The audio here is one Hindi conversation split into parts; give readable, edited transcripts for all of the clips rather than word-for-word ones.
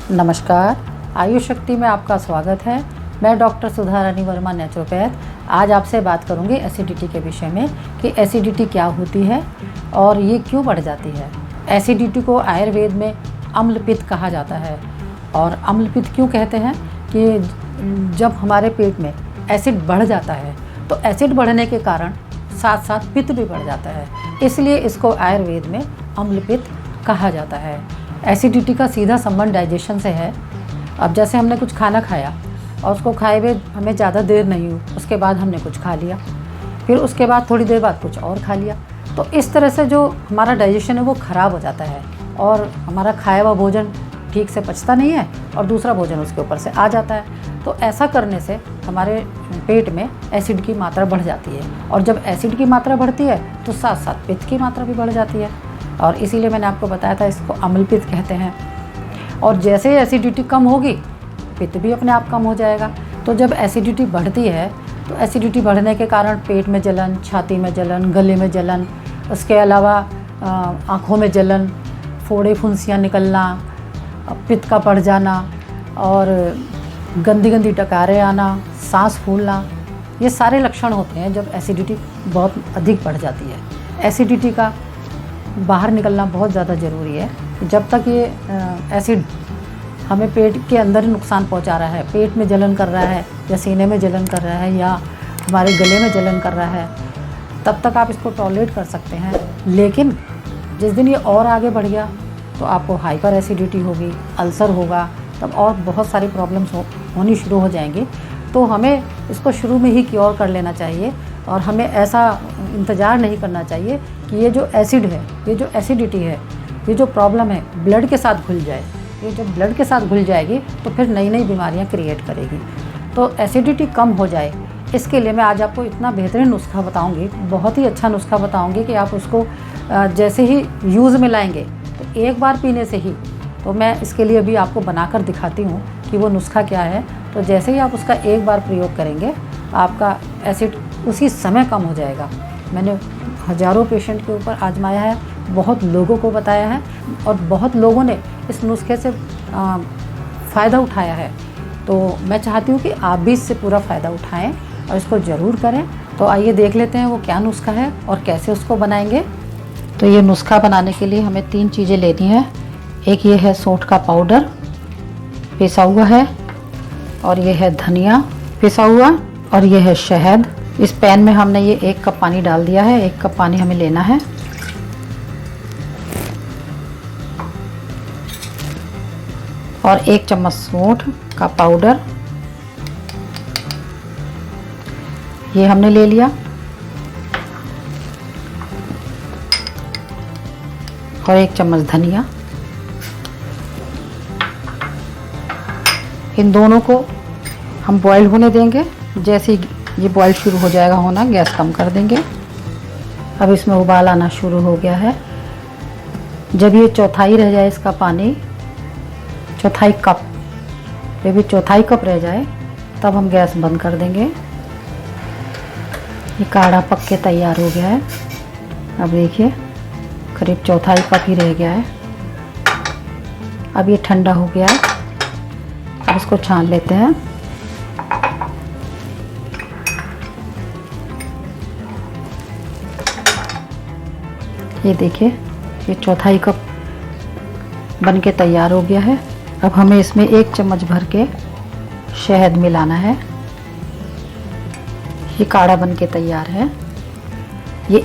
नमस्कार, आयुष शक्ति में आपका स्वागत है। मैं डॉक्टर सुधा रानी वर्मा, नेचुरोपैथ। आज आपसे बात करूंगी एसिडिटी के विषय में कि एसिडिटी क्या होती है और ये क्यों बढ़ जाती है। एसिडिटी को आयुर्वेद में अम्ल पित्त कहा जाता है। और अम्ल पित्त क्यों कहते हैं कि जब हमारे पेट में एसिड बढ़ जाता है तो एसिड बढ़ने के कारण साथ साथ पित्त भी बढ़ जाता है, इसलिए इसको आयुर्वेद में अम्ल पित्त कहा जाता है। एसिडिटी का सीधा संबंध डाइजेशन से है। अब जैसे हमने कुछ खाना खाया और उसको खाए हुए हमें ज़्यादा देर नहीं हुई, उसके बाद हमने कुछ खा लिया, फिर उसके बाद थोड़ी देर बाद कुछ और खा लिया, तो इस तरह से जो हमारा डाइजेशन है वो ख़राब हो जाता है और हमारा खाया हुआ भोजन ठीक से पचता नहीं है और दूसरा भोजन उसके ऊपर से आ जाता है। तो ऐसा करने से हमारे पेट में एसिड की मात्रा बढ़ जाती है और जब एसिड की मात्रा बढ़ती है तो साथ साथ पित्त की मात्रा भी बढ़ जाती है और इसीलिए मैंने आपको बताया था इसको अम्ल पित्त कहते हैं। और जैसे ही एसिडिटी कम होगी पित्त भी अपने आप कम हो जाएगा। तो जब एसिडिटी बढ़ती है तो एसिडिटी बढ़ने के कारण पेट में जलन, छाती में जलन, गले में जलन, उसके अलावा आँखों में जलन, फोड़े फुंसियाँ निकलना, पित्त का बढ़ जाना और गंदी गंदी डकारें आना, सांस फूलना, ये सारे लक्षण होते हैं जब एसिडिटी बहुत अधिक बढ़ जाती है। एसिडिटी का बाहर निकलना बहुत ज़्यादा ज़रूरी है। जब तक ये एसिड हमें पेट के अंदर नुकसान पहुंचा रहा है, पेट में जलन कर रहा है या सीने में जलन कर रहा है या हमारे गले में जलन कर रहा है, तब तक आप इसको टॉलरेट कर सकते हैं। लेकिन जिस दिन ये और आगे बढ़ गया तो आपको हाइपर एसिडिटी होगी, अल्सर होगा, तब और बहुत सारी प्रॉब्लम्स होनी शुरू हो जाएंगी। तो हमें इसको शुरू में ही क्योर कर लेना चाहिए और हमें ऐसा इंतज़ार नहीं करना चाहिए कि ये जो एसिड है, ये जो एसिडिटी है, ये जो प्रॉब्लम है ब्लड के साथ घुल जाए। ये जब ब्लड के साथ घुल जाएगी तो फिर नई नई बीमारियां क्रिएट करेगी। तो एसिडिटी कम हो जाए इसके लिए मैं आज आपको इतना बेहतरीन नुस्खा बताऊंगी, बहुत ही अच्छा नुस्खा बताऊंगी कि आप उसको जैसे ही यूज़ में लाएंगे तो एक बार पीने से ही, तो मैं इसके लिए अभी आपको बनाकर दिखाती हूँ कि वो नुस्खा क्या है। तो जैसे ही आप उसका एक बार प्रयोग करेंगे आपका एसिड उसी समय कम हो जाएगा। मैंने हज़ारों पेशेंट के ऊपर आजमाया है, बहुत लोगों को बताया है और बहुत लोगों ने इस नुस्खे से फ़ायदा उठाया है। तो मैं चाहती हूँ कि आप भी इससे पूरा फ़ायदा उठाएं और इसको ज़रूर करें। तो आइए देख लेते हैं वो क्या नुस्खा है और कैसे उसको बनाएंगे। तो ये नुस्खा बनाने के लिए हमें 3 चीज़ें लेनी है। एक ये है सौंठ का पाउडर पिसा हुआ है, और ये है धनिया पिसा हुआ, और ये है शहद। इस पैन में हमने ये 1 कप पानी डाल दिया है। 1 कप पानी हमें लेना है। और 1 चम्मच सौंठ का पाउडर ये हमने ले लिया। और 1 चम्मच धनिया। इन दोनों को हम बॉईल होने देंगे। जैसे ही ये बॉईल शुरू हो जाएगा होना, गैस कम कर देंगे। अब इसमें उबाल आना शुरू हो गया है। जब ये चौथाई रह जाए इसका पानी, चौथाई कप, जब ये चौथाई कप रह जाए तब हम गैस बंद कर देंगे। ये काढ़ा पक के तैयार हो गया है। अब देखिए करीब चौथाई कप ही रह गया है। अब ये ठंडा हो गया है। अब इसको छान लेते हैं। ये देखिए ये चौथाई कप बन के तैयार हो गया है। अब हमें इसमें 1 चम्मच भर के शहद मिलाना है। ये काढ़ा बन के तैयार है। ये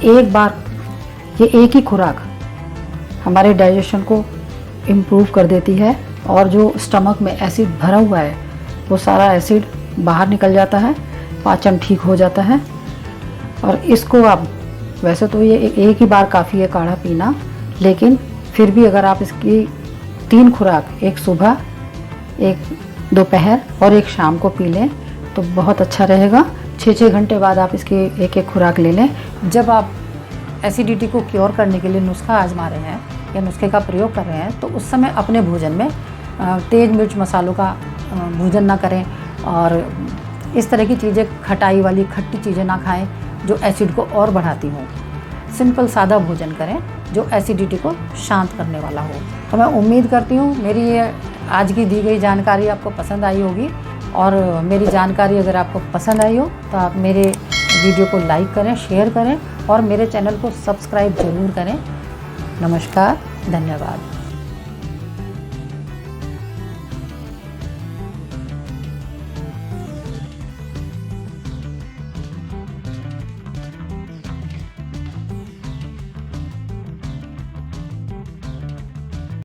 एक ही खुराक हमारे डाइजेशन को इम्प्रूव कर देती है और जो स्टमक में एसिड भरा हुआ है वो सारा एसिड बाहर निकल जाता है, पाचन ठीक हो जाता है। और इसको आप, वैसे तो ये एक ही बार काफ़ी है काढ़ा पीना, लेकिन फिर भी अगर आप इसकी 3 खुराक, एक सुबह, एक दोपहर और एक शाम को पी लें तो बहुत अच्छा रहेगा। 6-6 घंटे बाद आप इसकी एक एक खुराक ले लें। जब आप एसिडिटी को क्योर करने के लिए नुस्खा आजमा रहे हैं या नुस्खे का प्रयोग कर रहे हैं तो उस समय अपने भोजन में तेज़ मिर्च मसालों का भोजन ना करें और इस तरह की चीज़ें, खटाई वाली खट्टी चीज़ें ना खाएं जो एसिड को और बढ़ाती हों। सिंपल सादा भोजन करें जो एसिडिटी को शांत करने वाला हो। तो मैं उम्मीद करती हूँ मेरी ये आज की दी गई जानकारी आपको पसंद आई होगी और मेरी जानकारी अगर आपको पसंद आई हो तो आप मेरे वीडियो को लाइक करें, शेयर करें और मेरे चैनल को सब्सक्राइब ज़रूर करें। नमस्कार, धन्यवाद।